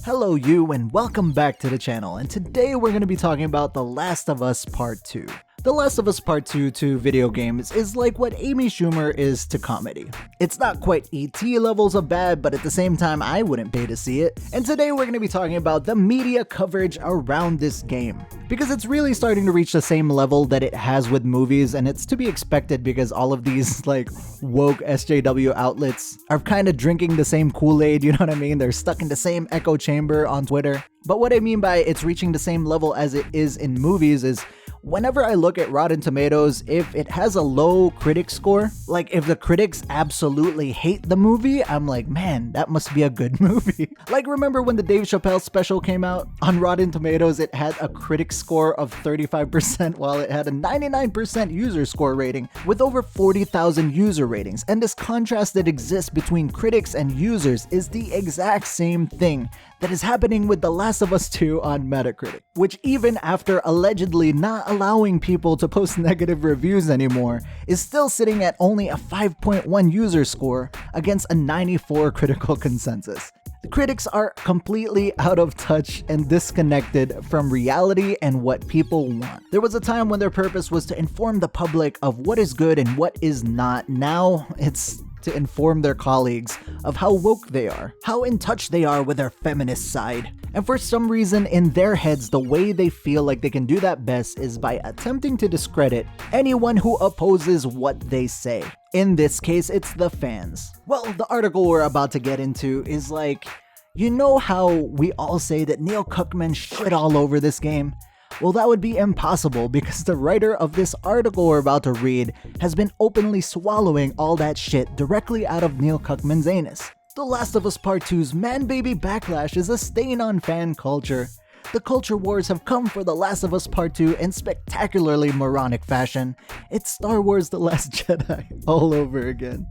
Hello you and welcome back to the channel, and today we're going to be talking about The Last of Us Part 2. The Last of Us Part 2 to video games is like what Amy Schumer is to comedy. It's not quite E.T. levels of bad, but at the same time I wouldn't pay to see it. And today we're going to be talking about the media coverage around this game, because it's really starting to reach the same level that it has with movies, and it's to be expected because all of these like woke SJW outlets are kind of drinking the same Kool-Aid, you know what I mean? They're stuck in the same echo chamber on Twitter. But what I mean by it's reaching the same level as it is in movies is whenever I look at Rotten Tomatoes, if it has a low critic score, like if the critics absolutely hate the movie, I'm like, man, that must be a good movie. Like, remember when the Dave Chappelle special came out? On Rotten Tomatoes, it had a critic score of 35% while it had a 99% user score rating with over 40,000 user ratings. And this contrast that exists between critics and users is the exact same thing that is happening with The Last of Us 2 on Metacritic, which even after allegedly not allowing people to post negative reviews anymore, is still sitting at only a 5.1 user score against a 94 critical consensus. The critics are completely out of touch and disconnected from reality and what people want. There was a time when their purpose was to inform the public of what is good and what is not. Now it's to inform their colleagues of how woke they are, how in touch they are with their feminist side. And for some reason in their heads, the way they feel like they can do that best is by attempting to discredit anyone who opposes what they say. In this case, it's the fans. Well, the article we're about to get into is like, you know how we all say that Neil Druckmann shit all over this game? Well, that would be impossible because the writer of this article we're about to read has been openly swallowing all that shit directly out of Neil Druckmann's anus. The Last of Us Part 2's man-baby backlash is a stain on fan culture. The culture wars have come for The Last of Us Part 2 in spectacularly moronic fashion. It's Star Wars The Last Jedi all over again.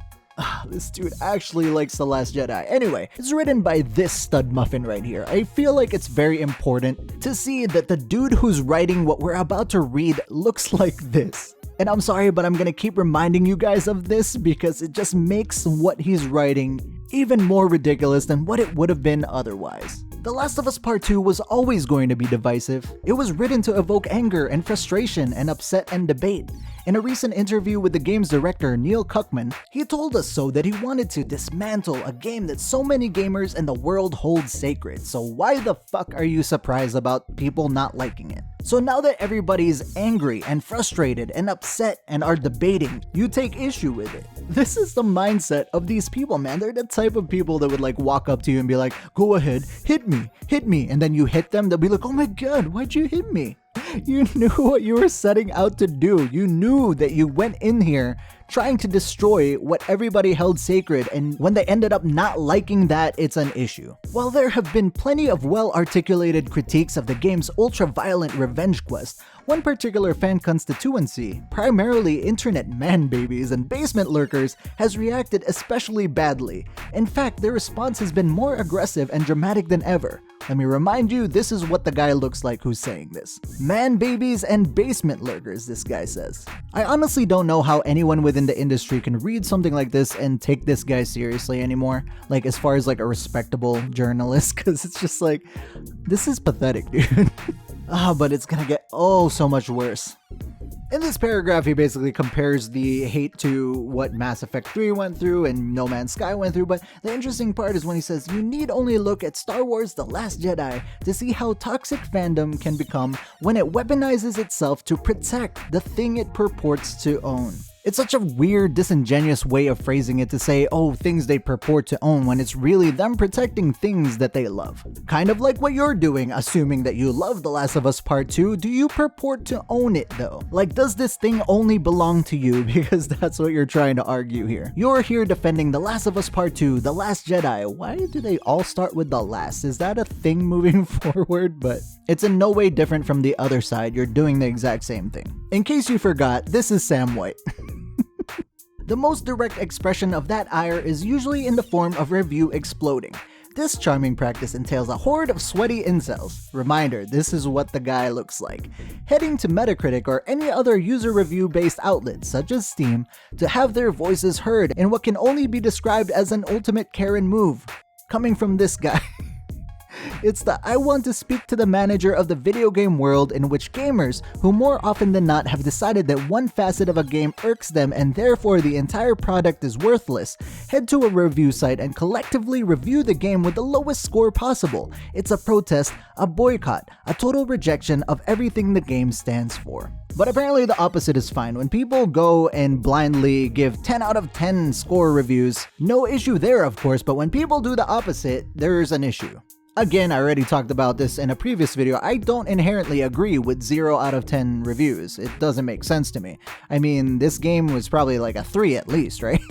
This dude actually likes The Last Jedi. Anyway, it's written by this stud muffin right here. I feel like it's very important to see that the dude who's writing what we're about to read looks like this. And I'm sorry, but I'm gonna keep reminding you guys of this because it just makes what he's writing even more ridiculous than what it would have been otherwise. The Last of Us Part 2 was always going to be divisive. It was written to evoke anger and frustration and upset and debate. In a recent interview with the game's director, Neil Druckmann, he told us so that he wanted to dismantle a game that so many gamers in the world hold sacred. So why the fuck are you surprised about people not liking it? So now that everybody's angry and frustrated and upset and are debating, you take issue with it. This is the mindset of these people, man. They're the type of people that would like walk up to you and be like, go ahead, hit me. And then you hit them, they'll be like, oh my god, why'd you hit me? You knew what you were setting out to do. You knew that you went in here trying to destroy what everybody held sacred, and when they ended up not liking that, it's an issue. While there have been plenty of well-articulated critiques of the game's ultra-violent revenge quest, one particular fan constituency, primarily internet man-babies and basement lurkers, has reacted especially badly. In fact, their response has been more aggressive and dramatic than ever. Let me remind you, this is what the guy looks like who's saying this. Man-babies and basement lurkers, this guy says. I honestly don't know how anyone within the industry can read something like this and take this guy seriously anymore. Like, as far as like a respectable journalist, because it's just like, this is pathetic, dude. But it's gonna get so much worse. In this paragraph, he basically compares the hate to what Mass Effect 3 went through and No Man's Sky went through, but the interesting part is when he says, you need only look at Star Wars The Last Jedi to see how toxic fandom can become when it weaponizes itself to protect the thing it purports to own. It's such a weird, disingenuous way of phrasing it to say, oh, things they purport to own, when it's really them protecting things that they love. Kind of like what you're doing, assuming that you love The Last of Us Part 2. Do you purport to own it though? Like, does this thing only belong to you? Because that's what you're trying to argue here. You're here defending The Last of Us Part 2, The Last Jedi. Why do they all start with the last? Is that a thing moving forward? But it's in no way different from the other side. You're doing the exact same thing. In case you forgot, this is Sam White. The most direct expression of that ire is usually in the form of review exploding. This charming practice entails a horde of sweaty incels. Reminder, this is what the guy looks like. Heading to Metacritic or any other user review-based outlet, such as Steam, to have their voices heard in what can only be described as an ultimate Karen move. Coming from this guy. It's the I want to speak to the manager of the video game world, in which gamers, who more often than not have decided that one facet of a game irks them and therefore the entire product is worthless, head to a review site and collectively review the game with the lowest score possible. It's a protest, a boycott, a total rejection of everything the game stands for. But apparently the opposite is fine. When people go and blindly give 10 out of 10 score reviews, no issue there of course, but when people do the opposite, there's an issue. Again, I already talked about this in a previous video. I don't inherently agree with 0 out of 10 reviews. It doesn't make sense to me. I mean, this game was probably like a 3 at least, right?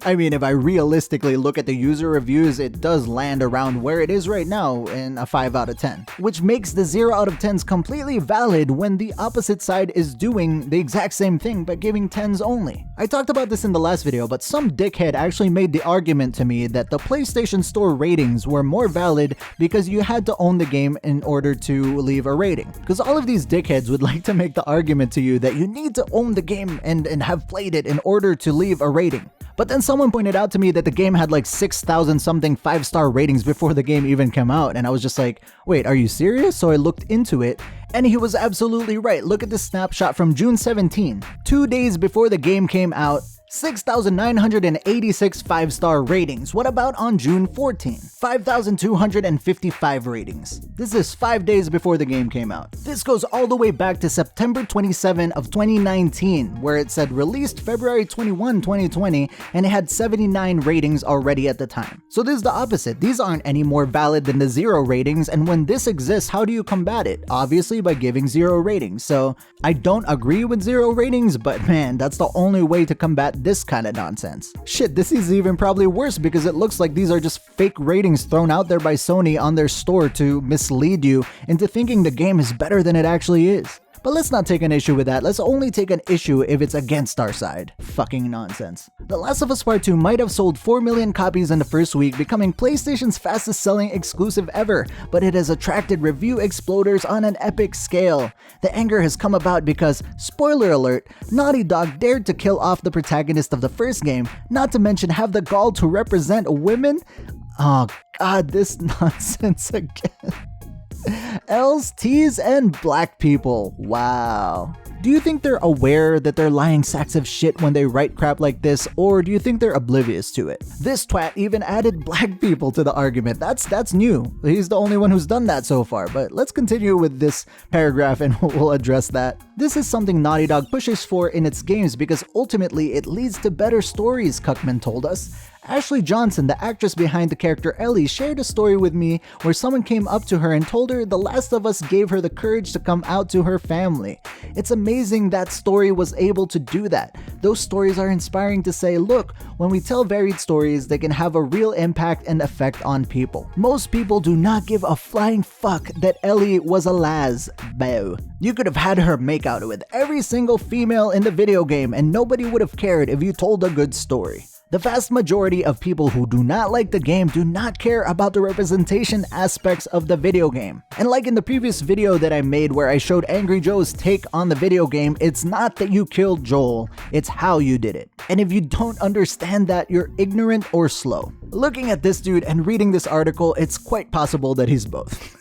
I mean, if I realistically look at the user reviews, it does land around where it is right now in a 5 out of 10, which makes the 0 out of 10s completely valid when the opposite side is doing the exact same thing but giving 10s only. I talked about this in the last video, but some dickhead actually made the argument to me that the PlayStation Store ratings were more valid because you had to own the game in order to leave a rating. Because all of these dickheads would like to make the argument to you that you need to own the game and have played it in order to leave a rating. But then someone pointed out to me that the game had like 6,000 something 5-star ratings before the game even came out, and I was just like, wait, are you serious? So I looked into it, and he was absolutely right. Look at this snapshot from June 17. 2 days before the game came out, 6,986 5-star ratings. What about on June 14? 5,255 ratings. This is 5 days before the game came out. This goes all the way back to September 27 of 2019, where it said released February 21, 2020, and it had 79 ratings already at the time. So this is the opposite. These aren't any more valid than the 0 ratings, and when this exists, how do you combat it? Obviously by giving 0 ratings. So I don't agree with 0 ratings, but man, that's the only way to combat this kind of nonsense. Shit, this is even probably worse because it looks like these are just fake ratings thrown out there by Sony on their store to mislead you into thinking the game is better than it actually is. But let's not take an issue with that. Let's only take an issue if it's against our side. Fucking nonsense. The Last of Us Part 2 might have sold 4 million copies in the first week, becoming PlayStation's fastest selling exclusive ever, but it has attracted review exploders on an epic scale. The anger has come about because, spoiler alert, Naughty Dog dared to kill off the protagonist of the first game, not to mention have the gall to represent women. Oh god, this nonsense again. L's, T's, and black people. Wow. Do you think they're aware that they're lying sacks of shit when they write crap like this, or do you think they're oblivious to it? This twat even added black people to the argument. That's new. He's the only one who's done that so far, but let's continue with this paragraph and we'll address that. This is something Naughty Dog pushes for in its games because ultimately it leads to better stories, Cuckman told us. Ashley Johnson, the actress behind the character Ellie, shared a story with me where someone came up to her and told her The Last of Us gave her the courage to come out to her family. It's amazing that story was able to do that. Those stories are inspiring to say, look, when we tell varied stories, they can have a real impact and effect on people. Most people do not give a flying fuck that Ellie was a las. Boo. You could have had her make out with every single female in the video game and nobody would have cared if you told a good story. The vast majority of people who do not like the game do not care about the representation aspects of the video game. And like in the previous video that I made where I showed AngryJoe's take on the video game, it's not that you killed Joel, it's how you did it. And if you don't understand that, you're ignorant or slow. Looking at this dude and reading this article, it's quite possible that he's both.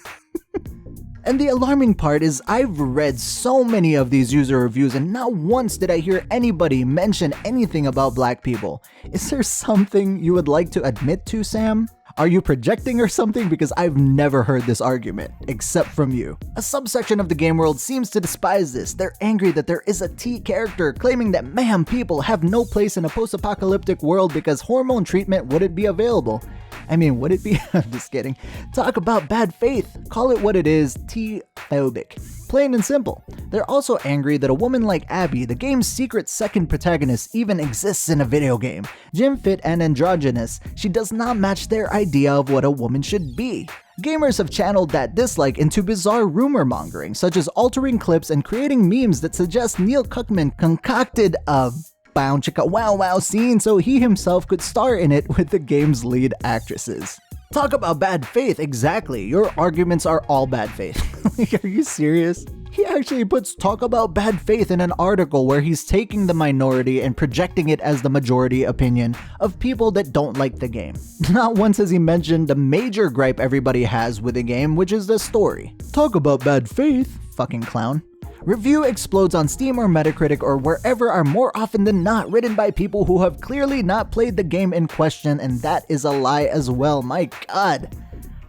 And the alarming part is I've read so many of these user reviews and not once did I hear anybody mention anything about black people. Is there something you would like to admit to, Sam? Are you projecting or something? Because I've never heard this argument, except from you. A subsection of the game world seems to despise this. They're angry that there is a T character claiming that mayhem people have no place in a post-apocalyptic world because hormone treatment wouldn't be available. I mean, would it be? I'm just kidding. Talk about bad faith. Call it what it is, T-phobic. Plain and simple. They're also angry that a woman like Abby, the game's secret second protagonist, even exists in a video game. Gym fit and androgynous, she does not match their idea of what a woman should be. Gamers have channeled that dislike into bizarre rumor mongering, such as altering clips and creating memes that suggest Neil Druckmann concocted a bow chicka wow wow scene so he himself could star in it with the game's lead actresses. Talk about bad faith, exactly. Your arguments are all bad faith. Are you serious? He actually puts talk about bad faith in an article where he's taking the minority and projecting it as the majority opinion of people that don't like the game. Not once has he mentioned the major gripe everybody has with the game, which is the story. Talk about bad faith, fucking clown. Review explodes on Steam or Metacritic or wherever are more often than not written by people who have clearly not played the game in question, and that is a lie as well. My god.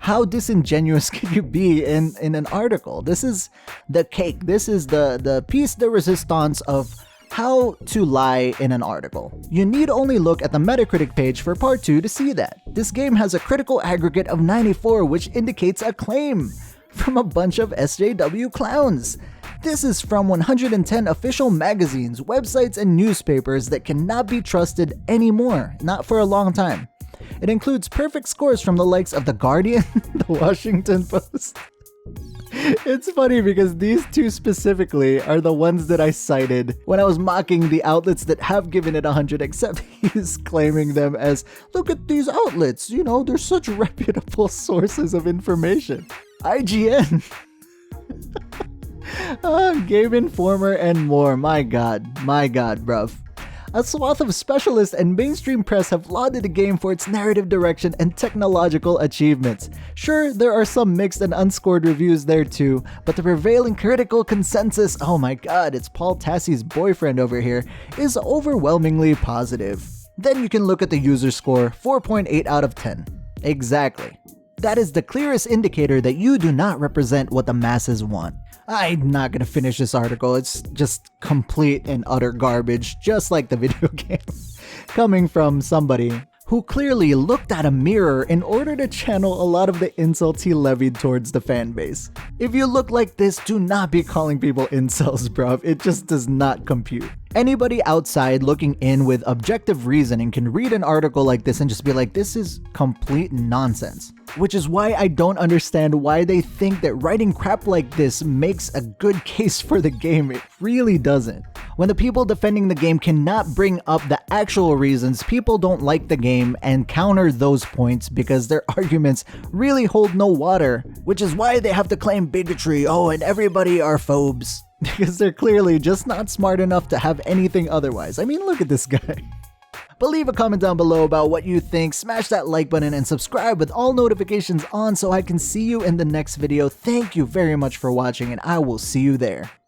How disingenuous can you be in an article? This is the cake. This is the piece de resistance of how to lie in an article. You need only look at the Metacritic page for part 2 to see that. This game has a critical aggregate of 94, which indicates acclaim from a bunch of SJW clowns. This is from 110 official magazines, websites, and newspapers that cannot be trusted anymore, not for a long time. It includes perfect scores from the likes of The Guardian, The Washington Post. It's funny because these two specifically are the ones that I cited when I was mocking the outlets that have given it 100, except he's claiming them as, look at these outlets, you know, they're such reputable sources of information. IGN. Game Informer and more. My god, bruv. A swath of specialists and mainstream press have lauded the game for its narrative direction and technological achievements. Sure, there are some mixed and unscored reviews there too, but the prevailing critical consensus, oh my god, it's Paul Tassie's boyfriend over here, is overwhelmingly positive. Then you can look at the user score, 4.8 out of 10. Exactly. That is the clearest indicator that you do not represent what the masses want. I'm not gonna finish this article, it's just complete and utter garbage, just like the video game. Coming from somebody who clearly looked at a mirror in order to channel a lot of the insults he levied towards the fan base. If you look like this, do not be calling people incels, bruv. It just does not compute. Anybody outside looking in with objective reasoning can read an article like this and just be like, this is complete nonsense. Which is why I don't understand why they think that writing crap like this makes a good case for the game. It really doesn't. When the people defending the game cannot bring up the actual reasons people don't like the game and counter those points because their arguments really hold no water, which is why they have to claim bigotry, oh, and everybody are phobes. Because they're clearly just not smart enough to have anything otherwise. I mean, look at this guy. But leave a comment down below about what you think, smash that like button, and subscribe with all notifications on so I can see you in the next video. Thank you very much for watching, and I will see you there.